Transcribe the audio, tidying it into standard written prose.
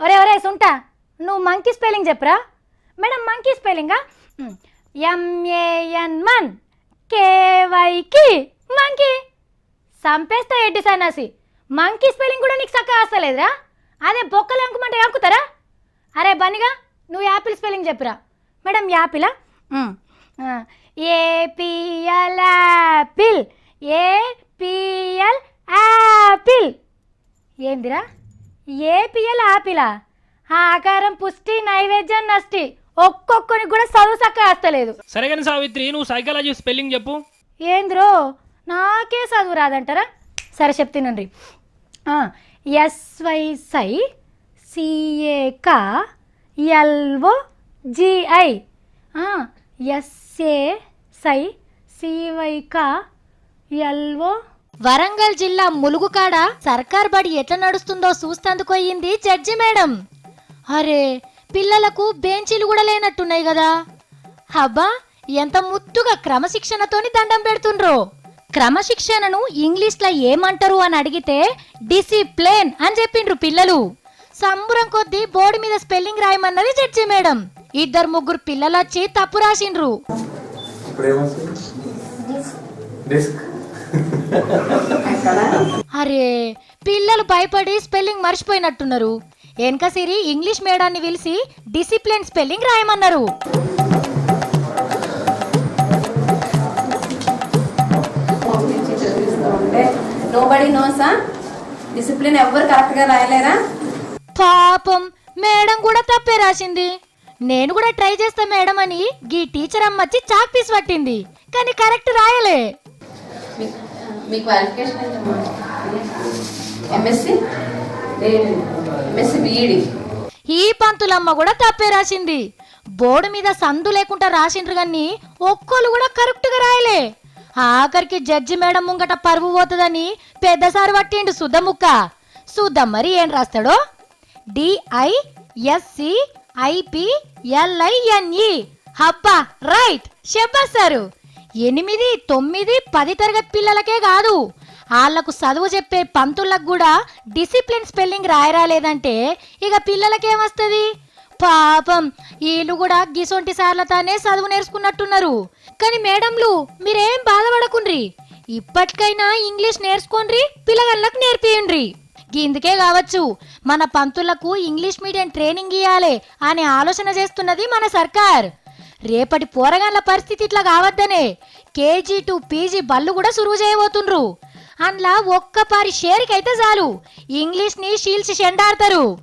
ఒరే ఒరే సుంటా, నువ్వు మంకీ స్పెల్లింగ్ చెప్పరా. మేడం మంకీ స్పెల్లింగా MAN KYకి మంకీ. సంపేస్తా ఎడ్డి సన్నాసి, మంకీ స్పెల్లింగ్ కూడా నీకు చక్కగా వస్తలేదురా. అదే బొక్కలు అంకుమంటే అంకుతారా. అరే బనిగా నువ్వు యాపిల్ స్పెల్లింగ్ చెప్పురా. మేడం యాపిలా APL యాపిల్, APL యాపిల్. ఏందిరా APL యాపిలా? ఆకారం పుష్టి నైవేద్యం నష్టి, ఒక్కొక్కరికి కూడా చదువు చక్కగా వస్తలేదు. సరే కానీ సావిత్రి, నువ్వు సైకాలజీ స్పెల్లింగ్ చెప్పు. ఏంద్రో నాకే చదువు రాదంటారా. సరే చెప్తానండి. SYSI CAKLOGI SASI CYKLO. Warangal జిల్లా ములుగుకాడ సర్కార్ బడి ఎట్లా నడుస్తుందో చూస్తందుకోయింది జడ్జి మేడం. అరే పిల్లలకు బెంచీలు కూడా లేనట్టున్నాయి కదా. హబ్బా ఎంత ముద్దుగా క్రమశిక్షణతోని దండం పెడుతుండ్రో. క్రమశిక్షణను ఇంగ్లీష్లో ఏమంటారు అని అడిగితే డిసిప్లిన్ అని చెప్పిండ్రు పిల్లలు. సంబురం కొద్దీ బోర్డు మీద స్పెల్లింగ్ రాయమన్నది జడ్జి మేడం. 2-3 పిల్లలు వచ్చి తప్పు రాసిండ్రు. అరే పిల్లలు భయపడి స్పెల్లింగ్ మర్చిపోయినట్టున్నారు. వెనక సిరి ఇంగ్లీష్ మేడాన్ని పిలిచి డిసిప్లిన్ స్పెల్లింగ్ రాయమన్నారు. నోబడీ నోసా డిసిప్లిన్ ఎవ్వరు కరెక్ట్ గా రాయలేరా. పాపం మేడం కూడా తప్పే రాసింది. నేను కూడా ట్రై చేస్తా మేడం అని గీ టీచర్ అమ్మచ్చి చాక్ పీస్ పట్టింది, కానీ కరెక్ట్ రాయలే. మీ క్వాలిఫికేషన్ ఏంటమ్మా? MSc BEd. ఈ పంతులమ్మ కూడా తప్పే రాసింది. బోర్డు మీద సందు లేకుండా రాసిండ్రు కానీ ఒక్కళ్ళు కూడా కరెక్ట్ గా రాయలే. ఆఖరికి జడ్జి మేడం ముంగట పరువు పోతుందని పెద్దసారి పట్టిండు సుద్దముక్క. చూద్దాం మరి ఏం రాస్తాడో. DISCIPLINE. హబ్బా రైట్, చెప్పేస్తారు. 8, 9, 10 తరగతి పిల్లలకే కాదు, వాళ్లకు చదువు చెప్పే పంతులకు కూడా డిసిప్లిన్ స్పెల్లింగ్ రాయరాలేదంటే ఇక పిల్లలకేమొస్తుంది. పాపం వీళ్ళు కూడా గిసొంటి సార్లతానే చదువు నేర్చుకున్నట్టున్నారు. కానీ మేడంలు మీరేం బాధపడకుండ్రి, ఇప్పటికైనా ఇంగ్లీష్ నేర్చుకోండి, పిల్లగాళ్ళకు నేర్పియండ్రి. ఇందుకే కావచ్చు మన పంతులకు ఇంగ్లీష్ మీడియం ట్రైనింగ్ ఇవ్వాలి అనే ఆలోచన చేస్తున్నది మన సర్కార్. రేపటి పోరగాళ్ళ పరిస్థితి ఇట్లా కావద్దనే KG to PG బళ్ళు కూడా సురువు చేయబోతుండ్రు. అందులో ఒక్కపారి షేర్కైతే చాలు ఇంగ్లీష్ని షీల్చి చెండాడతారు.